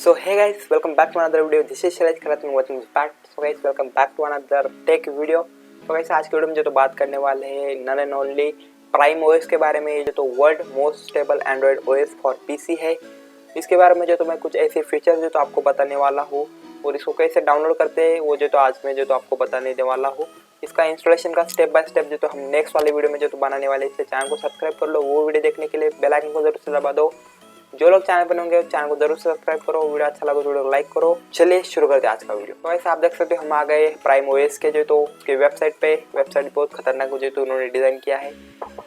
So hey guys, welcome back to another video. This is Shailesh Kharat में welcome back. So guys, welcome back to another tech video. So guys, आज के video में जो तो बात करने वाले हैं none and only prime OS के बारे में, जो तो world most stable android OS for PC है। इसके बारे में जो तो मैं कुछ ऐसे फीचर्स जो तो आपको बताने वाला हूँ और इसको कैसे डाउनलोड करते हैं वो जो तो आज मैं जो तो आपको बताने देने वाला हूँ। इसका इंस्टॉलेशन का स्टेप बाय स्टेप जो तो हम नेक्स्ट वाले वीडियो में जो तो बनाने वाले हैं। इसलिए चैनल को सब्सक्राइब कर लो। वो वीडियो देखने के लिए बेल आइकन को जरूर से दबा दो। जो लोग चैनल पर होंगे चैनल को जरूर सब्सक्राइब करो। वीडियो अच्छा लगा तो वीडियो को लाइक करो। चलिए शुरू करते हैं आज का वीडियो। तो ऐसे आप देख सकते हो हम आ गए प्राइम ओएस के जो तो उसके वेबसाइट पे। वेबसाइट बहुत खतरनाक जो तो उन्होंने डिजाइन किया है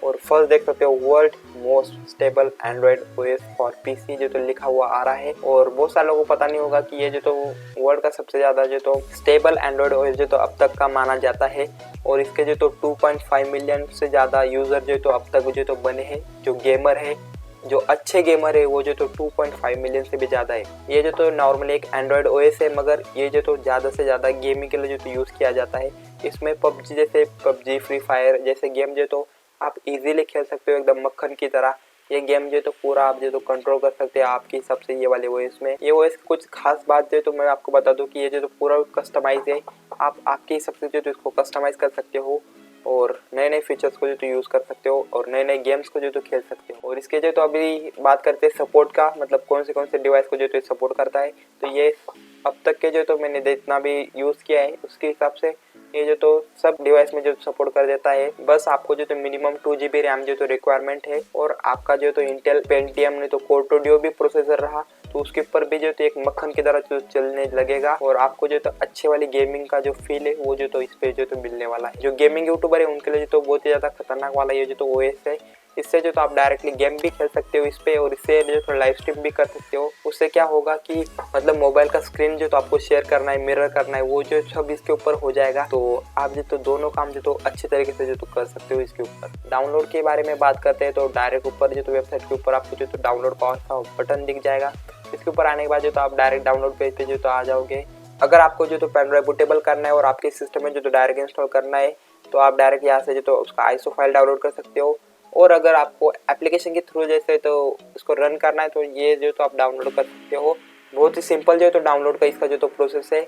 और फर्स्ट देख सकते हो world most stable android OS for PC जो तो लिखा हुआ आ रहा है। और बहुत सारे लोगों को पता नहीं होगा कि ये जो तो वर्ल्ड का सबसे ज्यादा जो तो स्टेबल एंड्रॉइड ओएस जो तो अब तक का माना जाता है और इसके जो तो 2.5 मिलियन से ज्यादा यूजर जो तो अब तक जो तो बने हैं। जो गेमर है, जो अच्छे गेमर है वो जो तो 2.5 मिलियन से भी ज़्यादा है। ये जो तो नॉर्मली एक एंड्रॉयड ओएस है मगर ये जो तो ज़्यादा से ज़्यादा गेमिंग के लिए जो तो यूज़ किया जाता है। इसमें पबजी जैसे पबजी फ्री फायर जैसे गेम जो तो आप इजीली खेल सकते हो एकदम मक्खन की तरह। ये गेम जो तो पूरा आप जो तो कंट्रोल कर सकते हैं आपके हिसाब से। ये वाले ओएस में ये ओएस कुछ खास बात है तो मैं आपको बता दूं कि ये जो तो पूरा कस्टमाइज है। आप आपके हिसाब से जो तो इसको कस्टमाइज कर सकते हो और नए नए फीचर्स को जो तो यूज़ कर सकते हो और नए नए गेम्स को जो तो खेल सकते हो। और इसके जो तो अभी बात करते हैं सपोर्ट का, मतलब कौन से डिवाइस को जो तो सपोर्ट करता है। तो ये अब तक के जो तो मैंने जितना भी यूज़ किया है उसके हिसाब से ये जो तो सब डिवाइस में जो सपोर्ट कर देता है। बस आपको जो तो मिनिमम 2 GB रैम जो तो रिक्वायरमेंट है और आपका जो तो इंटेल पेंटियम नहीं तो कोर टू भी प्रोसेसर रहा तो उसके ऊपर भी जो तो एक मक्खन की तरह जो चलने लगेगा और आपको जो तो अच्छे वाली गेमिंग का जो फील है वो जो तो इस पे जो तो मिलने वाला है। जो गेमिंग यूट्यूबर है उनके लिए जो तो बहुत ही ज़्यादा खतरनाक वाला ये जो तो ओएस है। इससे जो तो आप डायरेक्टली गेम भी खेल सकते हो इस पे और इससे जो तो लाइव स्ट्रीम भी कर सकते हो। उससे क्या होगा कि मतलब मोबाइल का स्क्रीन जो तो आपको शेयर करना है, मिरर करना है, वो जो सब इसके ऊपर हो जाएगा। तो आप जो तो दोनों काम जो तो अच्छे तरीके से जो तो कर सकते हो इसके ऊपर। डाउनलोड के बारे में बात करते हैं तो डायरेक्ट ऊपर जो तो वेबसाइट के ऊपर आपको जो तो डाउनलोड का बटन दिख जाएगा। इसके ऊपर आने के बाद जो तो आप डायरेक्ट डाउनलोड पेज पे जो तो आ जाओगे। अगर आपको जो तो पेन ड्राइव बूटेबल करना है और आपके सिस्टम में जो तो डायरेक्ट इंस्टॉल करना है तो आप डायरेक्ट यहाँ से जो तो उसका आईएसओ फाइल डाउनलोड कर सकते हो। और अगर आपको एप्लीकेशन के थ्रू जैसे तो उसको रन करना है तो ये जो तो आप डाउनलोड कर सकते हो। बहुत ही सिंपल जो तो डाउनलोड का इसका जो तो प्रोसेस है।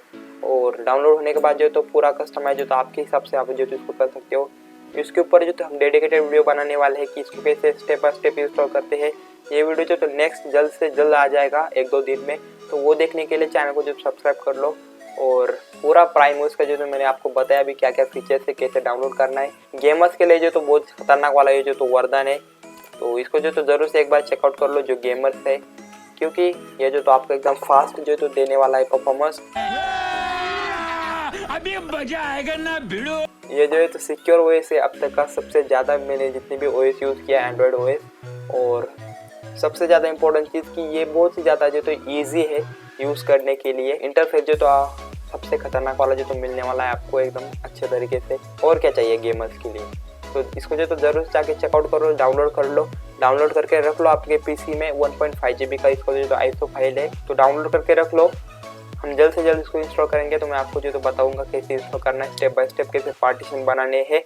और डाउनलोड होने के बाद जो तो पूरा कस्टमाइज जो तो आपके हिसाब से आप जो तो इसको कर सकते हो। इसके ऊपर जो तो हम डेडिकेटेड वीडियो बनाने वाले हैं कि इसको कैसे स्टेप बाय स्टेप इंस्टॉल करते हैं। ये वीडियो जो तो नेक्स्ट जल्द से जल्द आ जाएगा 1-2 दिन में। तो वो देखने के लिए चैनल को जो सब्सक्राइब कर लो। और पूरा प्राइम ओएस का जो तो मैंने आपको बताया अभी क्या क्या फीचर्स है, कैसे डाउनलोड करना है। गेमर्स के लिए जो तो बहुत खतरनाक वाला ये जो तो वरदान है। तो इसको जो तो जरूर से एक बार चेकआउट कर लो जो गेमर्स है, क्योंकि ये जो तो आपको एकदम फास्ट जो तो देने वाला है परफॉर्मेंस। अभी मजा आएगा ना भिड़ो। ये जो है तो सिक्योर ओएस है अब तक का सबसे ज़्यादा मैंने जितने भी ओएस यूज़ किया एंड्रॉयड ओएस। और सबसे ज़्यादा इंपॉर्टेंट चीज़ कि ये बहुत ही ज़्यादा जो तो ईजी है यूज़ करने के लिए। इंटरफेस जो तो सबसे खतरनाक वाला जो तो मिलने वाला है आपको एकदम अच्छे तरीके से। और क्या चाहिए गेमर्स के लिए। तो इसको जो तो ज़रूर जाके चेकआउट करो, डाउनलोड कर लो। डाउनलोड करके रख लो आपके पीसी में। 1.5 GB का इसको जो तो आईएसओ फाइल है तो डाउनलोड करके रख लो। हम जल्द से जल्द इसको इंस्टॉल करेंगे तो मैं आपको जो तो बताऊंगा कैसे इंस्टॉल करना है, स्टेप बाय स्टेप कैसे पार्टीशन बनाने हैं।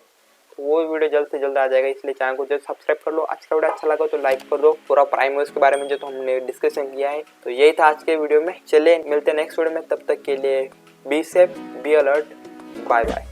तो वो वीडियो जल्द से जल्द आ जाएगा, इसलिए चैनल को जल्द सब्सक्राइब कर लो। आज का वीडियो अच्छा लगा तो लाइक कर दो। पूरा प्राइम ओएस के बारे में जो तो हमने डिस्कशन किया है तो यही था आज के वीडियो में। चलिए मिलते हैं नेक्स्ट वीडियो में, तब तक के लिए be safe, be alert, bye bye.